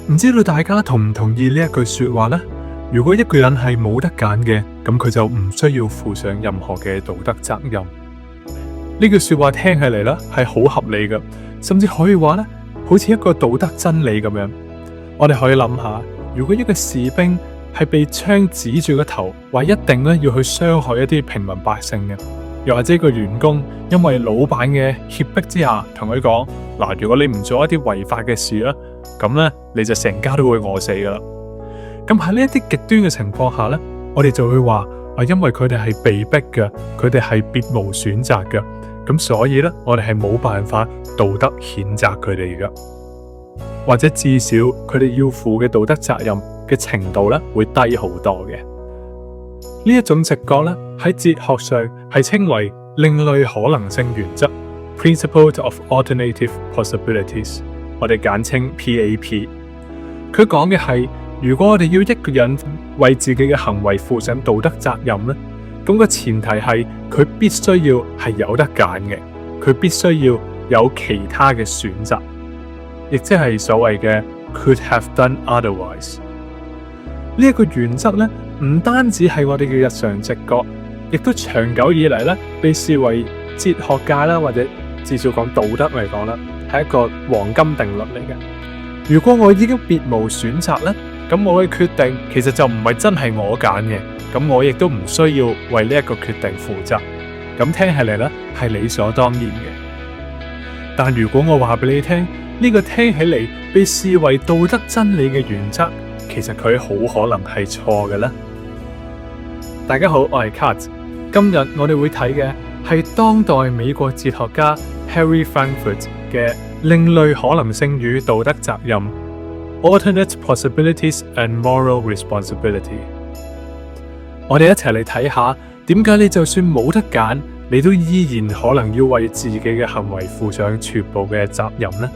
唔知道大家同唔同意呢一句說話呢？如果一個人係冇得揀嘅，咁佢就唔需要負上任何嘅道德責任。呢句說話聽起嚟呢係好合理嘅，甚至可以話呢好似一個道德真理咁樣。我哋可以諗下，如果一個士兵係被槍指住個頭，話一定呢要去傷害一啲平民百姓嘅，又或者一個員工因為老闆嘅脅迫之下同佢講嗱，如果你唔做一啲違法嘅事啦，咁呢你就成家都會餓死噶啦。咁喺呢一啲極端嘅情況下呢，我哋就會話因為佢哋係被逼嘅，佢哋係別無選擇嘅，咁所以呢，我哋係冇辦法道德譴責佢哋嘅，或者至少佢哋要負嘅道德責任嘅程度呢會低好多嘅。呢一種直覺呢，喺哲學上係稱為另類可能性原則 （Principle of Alternative Possibilities）， 我哋簡稱 PAP。佢講嘅係，如果我哋要一個人為自己嘅行為負上道德責任呢，咁個前提係佢必須要係有得揀嘅，佢必須要有其他嘅選擇，亦即係所謂嘅 could have done otherwise。呢一個原則呢，唔單止係我哋嘅日常直覺，亦都長久以嚟呢被視為哲學界啦，或者至少講道德嚟講啦，係一個黃金定律嚟嘅。如果我已經別無選擇呢，咁我嘅決定其實就唔係真係我揀嘅，咁我亦都唔需要為呢一個決定負責。咁聽起嚟呢係理所當然嘅。但如果我話俾你聽，呢個聽起嚟被視為道德真理嘅原則，其實佢好可能係錯嘅呢。大家好，我係 Kat。今日我哋會睇嘅係當代美國哲學家 Harry Frankfurt 嘅另類可能性與道德責任 Alternate Possibilities and Moral Responsibility。我哋一齊嚟睇下，點解你就算冇得揀，你都依然可能要為自己嘅行為負上全部嘅責任呢？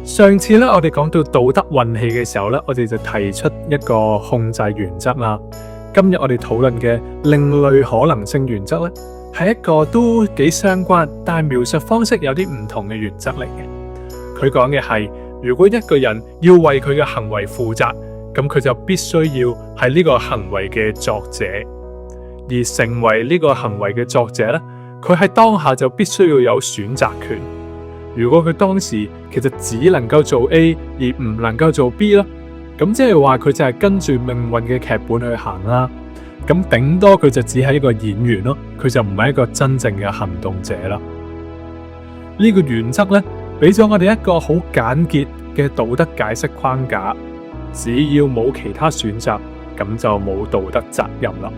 上次咧，我哋講到道德運氣嘅時候咧，我哋就提出一個控制原則啦。今日我哋討論嘅另類可能性原則咧，係一個都幾相關，但係描述方式有啲唔同嘅原則嚟嘅。佢講嘅係，如果一個人要為佢嘅行為負責，咁佢就必須要係呢個行為嘅作者，而成為呢個行為嘅作者咧，佢喺當下就必須要有選擇權。如果佢當時其實只能夠做 A 而唔能夠做 B 啦，咁即係話佢就係跟住命運嘅劇本去行啦。咁頂多佢就只係一個演員咯，佢就唔係一個真正嘅行動者啦。呢個原則咧，俾咗我哋一個好簡潔嘅道德解釋框架，只要冇其他選擇，咁就冇道德責任啦。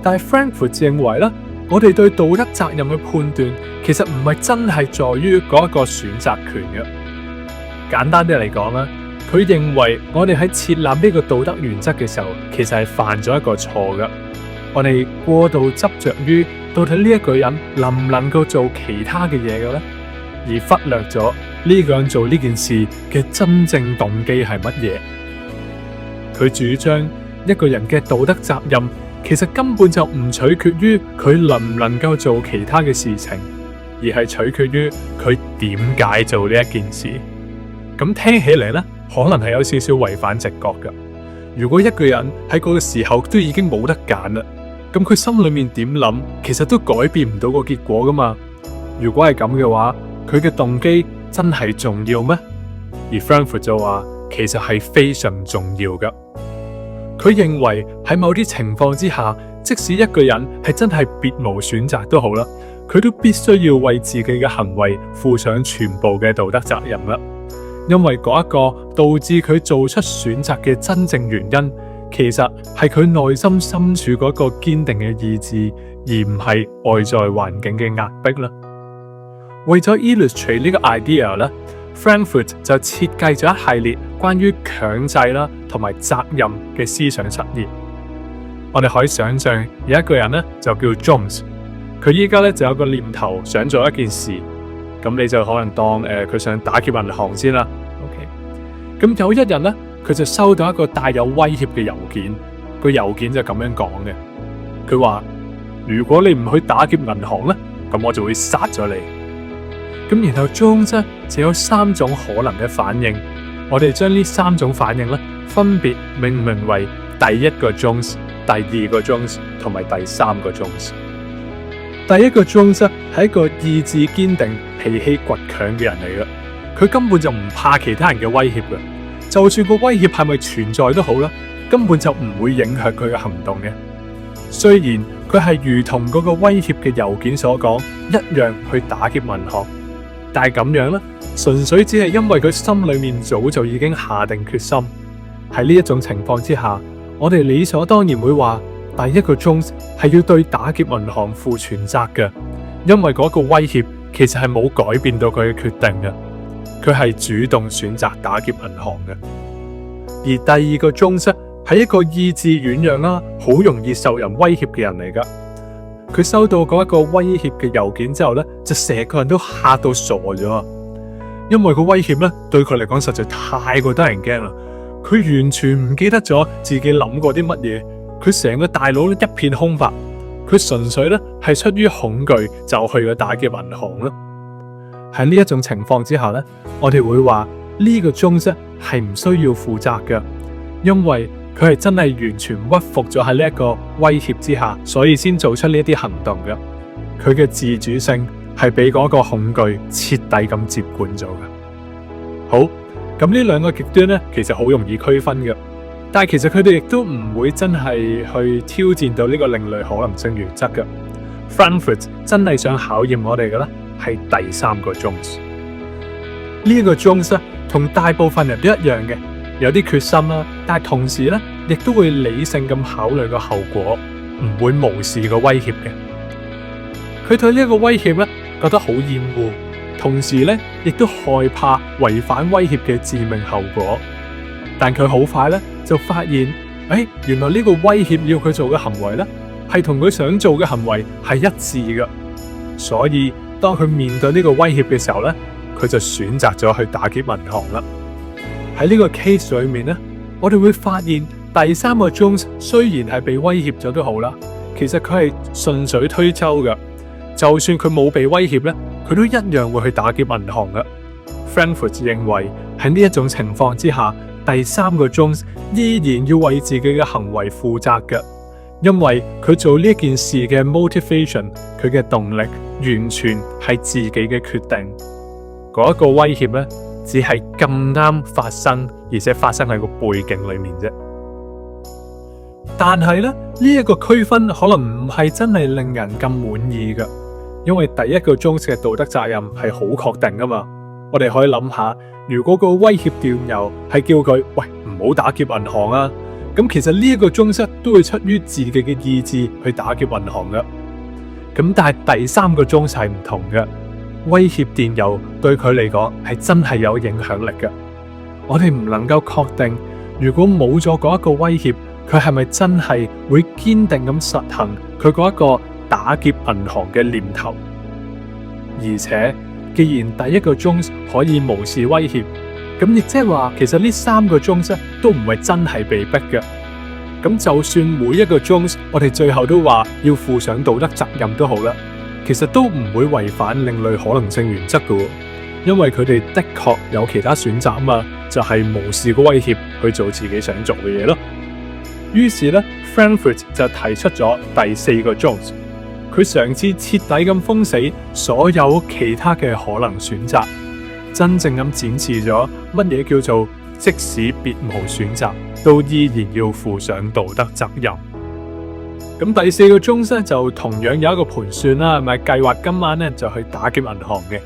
但係 Frankfurt 認為咧，我哋對道德責任嘅判斷，其實唔係真係在於嗰一個選擇權嘅。簡單啲嚟講啦，佢認為我哋喺設立呢個道德原則嘅時候，其實係犯咗一個錯嘅。我哋過度執着於到底呢一個人能唔能夠做其他嘅嘢嘅咧，而忽略咗呢個人做呢件事嘅真正動機係乜嘢。佢主張一個人嘅道德責任，其實根本就唔取決於佢能唔能夠做其他嘅事情，而係取決於佢點解做呢一件事。咁聽起嚟呢，可能係有少少違反直覺㗎。如果一個人喺嗰個時候都已經冇得揀啦，咁佢心裏面點諗，其實都改變唔到個結果㗎嘛。如果係咁嘅話，佢嘅動機真係重要咩？而 Frankfurt 就話，其實係非常重要㗎。佢認為喺某啲情況之下，即使一個人係真係別無選擇都好啦，佢都必須要為自己嘅行為負上全部嘅道德責任啦。因為嗰一個導致佢做出選擇嘅真正原因，其實係佢內心深處嗰個堅定嘅意志，而唔係外在環境嘅壓迫啦。為咗 illustrate 呢個 idea 咧，Frankfurt 就設計咗一系列關於強制啦同埋責任嘅思想實驗。我哋可以想象有一個人咧就叫 Jones， 佢依家咧就有個念頭想做一件事，咁你就可能當佢想打劫銀行先啦。OK， 咁有一日咧，佢就收到一個帶有威脅嘅郵件，個郵件就咁樣講嘅，佢話如果你唔去打劫銀行咧，咁我就會殺咗你。咁然後 Jones 就有3種可能嘅反應，我哋將呢3種反應咧，分別命名為第一個 Jones、第二個 Jones 同埋第3個 Jones。第一個 Jones 係一個意志堅定、脾氣倔強嘅人嚟嘅，佢根本就唔怕其他人嘅威脅嘅，就算個威脅係咪存在都好啦，根本就唔會影響佢嘅行動嘅。雖然佢係如同嗰個威脅嘅郵件所講一樣去打劫銀行，但係咁樣咧，純粹只係因為佢心裏面早就已經下定決心。喺呢一種情況之下，我哋理所當然會話第一個 Jones 係要對打劫銀行負全責嘅，因為嗰個威脅其實係冇改變到佢嘅決定嘅，佢係主動選擇打劫銀行嘅。而第二個 Jones 係一個意志軟弱啦，好容易受人威脅嘅人嚟噶。佢收到嗰一個威脅嘅郵件之後咧，就成個人都嚇到傻咗，因為個威脅咧對佢嚟講實在太過得人驚啦。佢完全唔記得咗自己諗過啲乜嘢，佢成個大腦咧一片空白，佢純粹咧係出於恐懼就去咗打劫銀行啦。喺呢一種情況之下咧，我哋會話呢個 Jones 係唔需要負責嘅，因為佢係真係完全屈服咗喺呢一個威脅之下，所以先做出呢一啲行動嘅。佢嘅自主性係俾嗰個恐懼徹底咁接管咗嘅。好，咁呢兩個極端咧，其實好容易區分嘅，但係其實佢哋亦都唔會真係去挑戰到呢個另類可能性原則嘅。Frankfurt 真係想考驗我哋嘅咧，係第3個 Jones。呢一個 Jones 同大部分人都一樣嘅，有啲決心啦，但係同時咧，亦都會理性咁考慮個後果，唔會無視個威脅嘅。佢對呢一個威脅咧覺得好厭惡，同時咧亦都害怕違反威脅嘅致命後果。但佢好快咧就發現，原來呢個威脅要佢做嘅行為咧，係同佢想做嘅行為係一致嘅。所以當佢面對呢個威脅嘅時候咧，佢就選擇咗去打劫銀行啦。喺呢個 case 裏面咧，我哋會發現第3個 Jones 雖然係被威脅咗都好啦，其實佢係順水推舟嘅。就算佢冇被威脅咧，佢都一樣會去打劫銀行嘅。Frankfurt 認為喺呢一種情況之下，第3個 Jones 依然要為自己嘅行為負責嘅，因為佢做呢件事嘅 motivation， 佢嘅動力完全係自己嘅決定。嗰一個威脅咧，只係咁啱發生，而且發生喺個背景裏面啫。但係咧，呢一個區分可能唔係真係令人咁滿意嘅，因為第一個 Jones 嘅道德責任係好確定噶嘛。我哋可以諗下，如果個威脅電郵係叫佢喂，唔好打劫銀行啊，咁其實呢一個 Jones 都會出於自己嘅意志去打劫銀行嘅。咁但係第3個 Jones 係唔同嘅，威脅電郵對佢嚟講係真係有影響力嘅。我哋唔能夠確定，如果冇咗嗰一個威脅，佢係咪真係會堅定咁實行佢嗰一個打劫銀行嘅念頭？而且既然第一個 Jones 可以無視威脅，咁亦即係話，其實呢3個 Jones 都唔係真係被逼嘅。咁就算每一個 Jones，我哋最後都話要負上道德責任都好啦，其實都唔會違反另類可能性原則嘅，因為佢哋的確有其他選擇啊嘛，就係無視個威脅去做自己想做嘅嘢咯。於是咧 ，Frankfurt 就提出咗第4個 Jones， 佢嘗試徹底咁封死所有其他嘅可能選擇，真正咁展示咗乜嘢叫做即使別無選擇，都依然要負上道德責任。咁第4個 Jones 咧就同樣有一個盤算啦，咪計劃今晚咧就去打劫銀行嘅。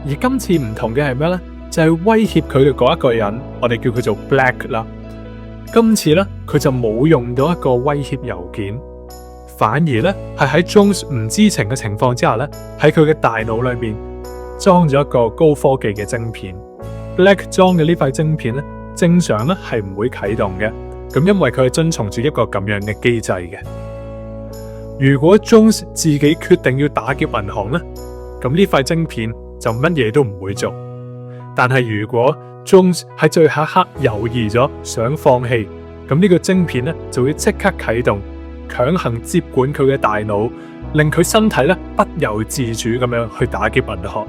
而今次唔同嘅係咩咧？就係威脅佢嘅嗰一個人，我哋叫佢做 Black 啦。今次咧，佢就冇用到一個威脅郵件，反而咧係喺 Jones 唔知情嘅情況之下咧，喺佢嘅大腦裏面裝咗一個高科技嘅晶片。Black 裝嘅呢塊晶片咧，正常咧係唔會啟動嘅，咁因為佢係遵從住一個咁樣嘅機制嘅。如果 Jones 自己決定要打劫銀行咧，咁呢塊晶片就乜嘢都唔會做。但係如果Jones 喺最後一刻猶豫咗，想放棄，咁呢個晶片咧就會即刻啟動，強行接管佢嘅大腦，令佢身體咧不由自主咁樣去打劫銀行。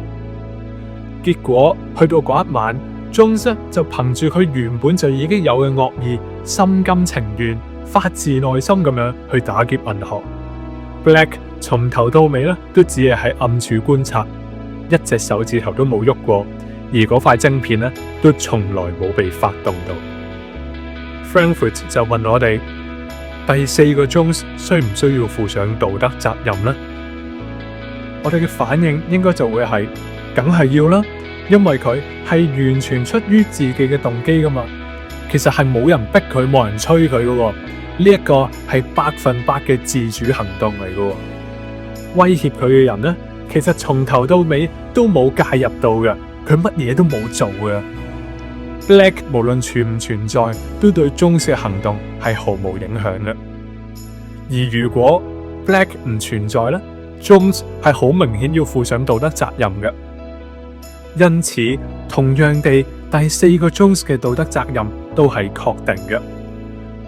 結果去到嗰一晚 Jones 就憑住佢原本就已經有嘅惡意，心甘情願、發自內心咁樣去打劫銀行。Black 從頭到尾都只係喺暗處觀察，一隻手指頭都冇喐過，而嗰塊晶片都從來冇被發動到。Frankfurt 就問我哋，第四個 Jones 需唔需要負上道德責任呢？我哋嘅反應應該就會係，梗係要啦。因為佢係完全出於自己嘅動機噶嘛，其實係冇人逼佢，冇人催佢噶喎。呢一個係100%嘅自主行動嚟噶喎。威脅佢嘅人其實從頭到尾都冇介入到嘅，佢乜嘢都冇做嘅。Black 無論存唔存在，都對 Jones 嘅行動係毫無影響嘅。而如果 Black 唔存在Jones 係好明顯要負上道德責任嘅。因此，同樣地，第四個 Jones 嘅道德責任都係確定嘅。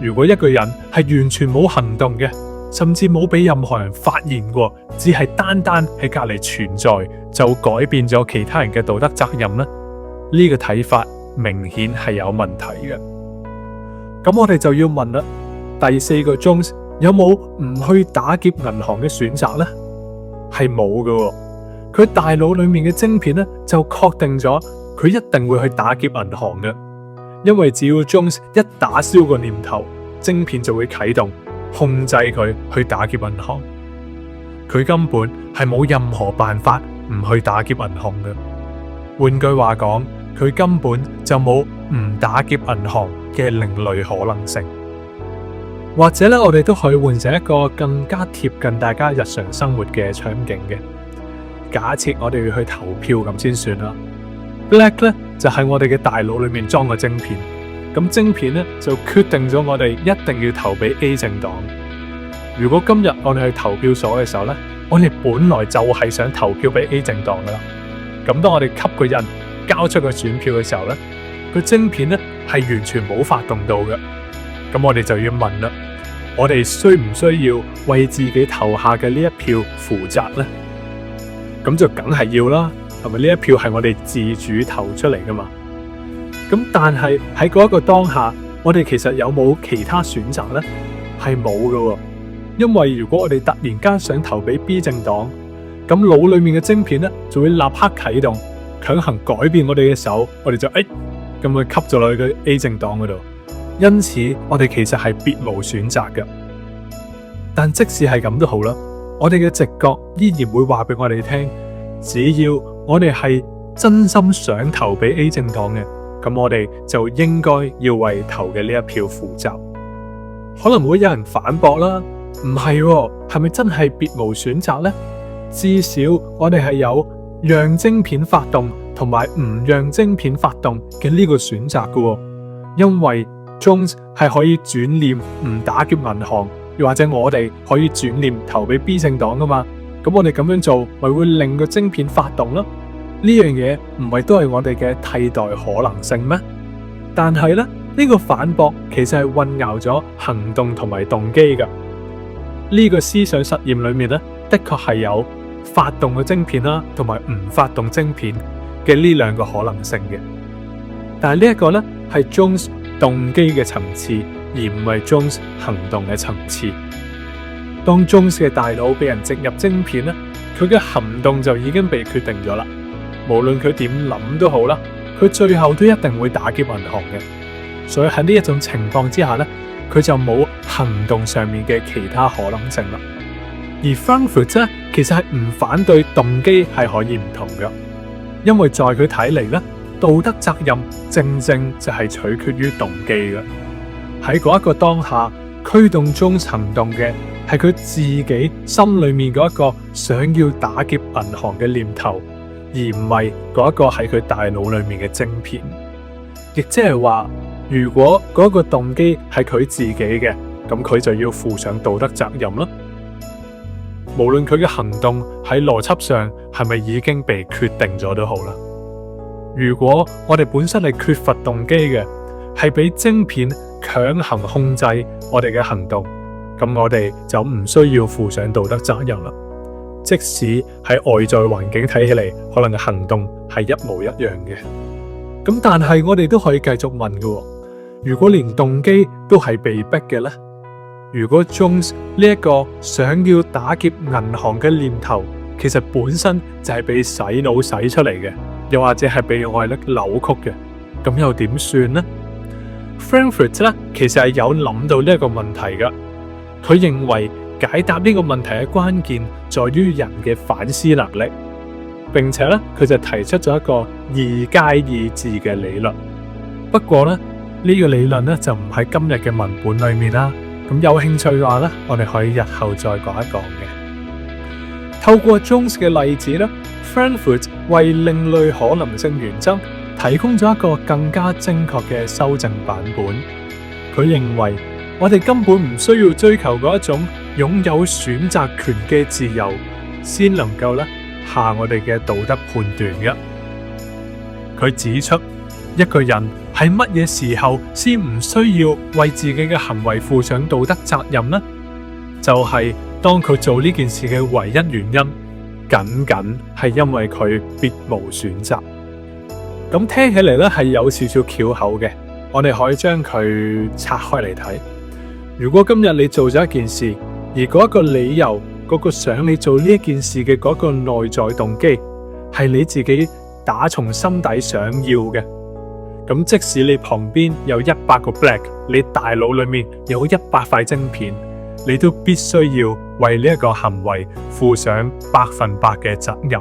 如果一個人係完全冇行動嘅，甚至冇俾任何人發現過，只係單單喺隔籬存在，就改變咗其他人嘅道德責任呢？呢個睇法明顯係有問題嘅。咁我哋就要問啦，第四個 Jones 有冇唔去打劫銀行嘅選擇呢？係冇嘅。佢大腦裏面嘅晶片就確定咗佢一定會去打劫銀行嘅，因為只要 Jones 一打消個念頭，晶片就會啟動，控制佢去打劫銀行。佢根本係冇任何辦法唔去打劫銀行嘅。換句話講，佢根本就冇唔打劫銀行嘅另類可能性。或者我哋都可以換成一個更加貼近大家日常生活嘅場景嘅。假設我哋要去投票咁先算啦。Black 就係我哋嘅大腦裏面裝個晶片，咁晶片就決定咗我哋一定要投俾 A 政黨。如果今日我哋去投票所嘅時候我哋本來就係想投票俾 A 政黨噶啦。咁當我哋吸個印交出個選票嘅時候個晶片係完全冇發動到嘅。咁我哋就要問啦，我哋需唔需要為自己投下嘅呢一票負責呢？咁就梗係要啦，係咪？呢一票係我哋自主投出嚟噶嘛？咁但係喺嗰一個當下，我哋其實有冇其他選擇呢？係冇噶，因為如果我哋突然間想投俾 B 政黨，咁腦裏面嘅晶片就會立刻啟動，強行改變我哋嘅手，我哋就咁去吸咗落去 A 政黨嗰度。因此，我哋其實係別無選擇嘅。但即使係咁都好啦。我哋嘅直覺依然會話俾我哋聽，只要我哋係真心想投俾 A 政黨嘅，咁我哋就應該要為投嘅呢一票負責。可能會有人反駁啦，唔係，係咪真係別無選擇呢？至少我哋係有讓晶片發動同埋唔讓晶片發動嘅呢個選擇嘅，因為 Jones 係可以轉念唔打劫銀行。又或者我哋可以轉念投俾 B 政黨噶嘛？咁我哋咁樣做，咪會令個晶片發動咯？呢樣嘢唔係都係我哋嘅替代可能性咩？但係呢個反駁其實係混淆咗行動同埋動機噶。呢個思想實驗裏面的確係有發動嘅晶片啦，同埋唔發動晶片嘅呢兩個可能性嘅。但係呢一個係 Jones 動機嘅層次，而唔係 Jones 行動嘅層次。當 Jones 嘅大腦被人植入晶片佢嘅行動就已經被決定咗啦。無論佢點諗都好啦，佢最後都一定會打劫銀行嘅。所以喺呢一種情況之下佢就冇行動上面嘅其他可能性啦。而 Frankfurt 其實係唔反對動機係可以唔同嘅，因為在佢睇嚟道德責任正正就係取決於動機嘅。喺嗰一個當下，驅動Jones行動嘅係佢自己心裏面嗰一個想要打劫銀行嘅念頭，而唔係嗰一個喺佢大腦裏面嘅晶片。亦即係話，如果嗰個動機係佢自己嘅，咁佢就要負上道德責任啦。無論佢嘅行動喺邏輯上係咪已經被決定咗都好啦。如果我哋本身係缺乏動機嘅，係俾晶片強行控制我哋嘅行動，咁我哋就唔需要負上道德責任啦。即使喺外在環境睇起嚟，可能嘅行動係一模一樣嘅。咁但係我哋都可以繼續問嘅，如果連動機都係被逼嘅呢？如果 Jones 呢一個想要打劫銀行嘅念頭，其實本身就係被洗腦洗出嚟嘅，又或者係被外力扭曲嘅，咁又點算呢？ Frankfurt 咧其實係有諗到呢一個問題噶，佢認為解答呢個問題嘅關鍵在於人嘅反思能力，並且咧佢就提出咗一個二階意志嘅理論。不過咧呢個理論咧就唔喺今日嘅文本裏面啦。咁有興趣嘅話咧，我哋可以日後再講一講嘅。透過 Jones 嘅例子咧 ，Frankfurt 為另類可能性原則提供咗一個更加精確嘅修正版本。佢認為我哋根本唔需要追求嗰一種擁有選擇權嘅自由，先能夠咧下我哋嘅道德判斷嘅。佢指出，一個人喺乜嘢時候先唔需要為自己嘅行為負上道德責任呢？就係當佢做呢件事嘅唯一原因，僅僅係因為佢別無選擇。咁聽起嚟咧係有少少翹口嘅，我哋可以將佢拆開嚟睇。如果今日你做咗一件事，而嗰一個理由，嗰個想你做呢一件事嘅嗰個內在動機，係你自己打從心底想要嘅，咁即使你旁邊有100個 black， 你大腦裏面有100塊晶片，你都必須要為呢一個行為負上100%嘅責任。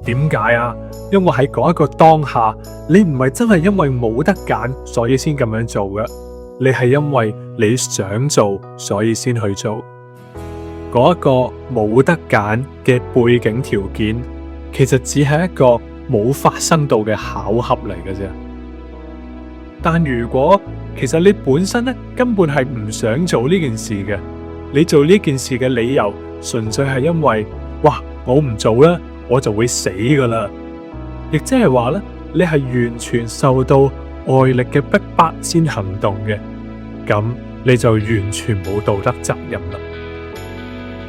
點解啊？因為喺嗰一個當下，你唔係真係因為冇得揀，所以先咁樣做嘅，你係因為你想做，所以先去做。嗰一個冇得揀嘅背景條件，其實只係一個冇發生到嘅巧合嚟嘅啫。但如果其實你本身咧根本係唔想做呢件事嘅，你做呢件事嘅理由純粹係因為，哇，我唔做咧，我就會死噶啦。亦即係話咧，你係完全受到外力嘅逼迫先行動嘅，咁你就完全冇道德責任啦。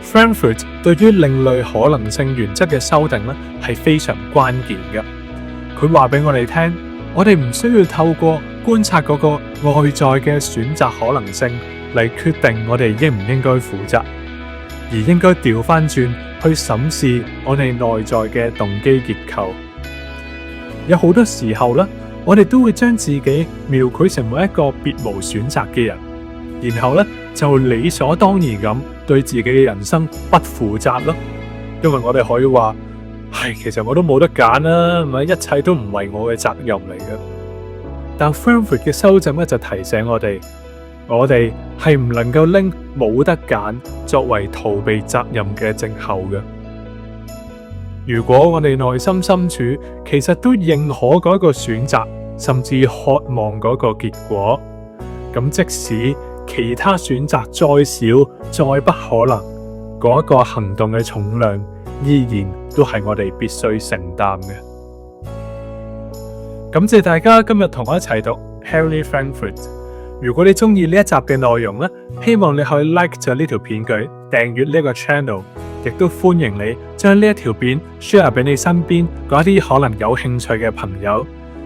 Frankfurt 對於另類可能性原則嘅修訂咧係非常關鍵嘅。佢話俾我哋聽，我哋唔需要透過觀察嗰個外在嘅選擇可能性嚟決定我哋應唔應該負責，而應該調翻轉去審視我哋內在嘅動機結構。有好多時候咧，我哋都會將自己描繪成為一個別無選擇嘅人，然後咧就理所當然咁對自己嘅人生不負責咯。因為我哋可以話，其實我都冇得揀啦，係咪？一切都唔係我嘅責任嚟嘅。但 Frankfurt 嘅修正咧就提醒我哋係唔能夠拎冇得揀作為逃避責任嘅藉口嘅。如果我哋內心深處其實都認可嗰個選擇，甚至渴望嗰個結果，咁即使其他選擇再少再不可能，嗰一個行動嘅重量依然都係我哋必須承擔嘅。感謝大家今日同我一齊讀 Harry Frankfurt。如果你中意呢一集嘅內容咧，希望你可以 like 咗呢條片佢，訂閱呢個 channel。亦都歡迎你將呢一條片 share 俾你身邊嗰啲可能有興趣嘅朋友，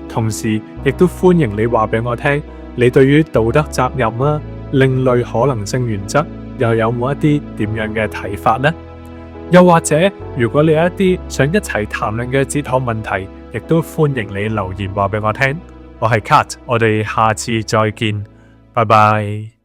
同時亦都歡迎你話俾我聽，你對於道德責任啦、另類可能性原則又有冇一啲點樣嘅睇法呢？又或者如果你有一啲想一齊談論嘅哲學問題，亦都歡迎你留言話俾我聽。我係 Kat，我哋下次再見，拜拜。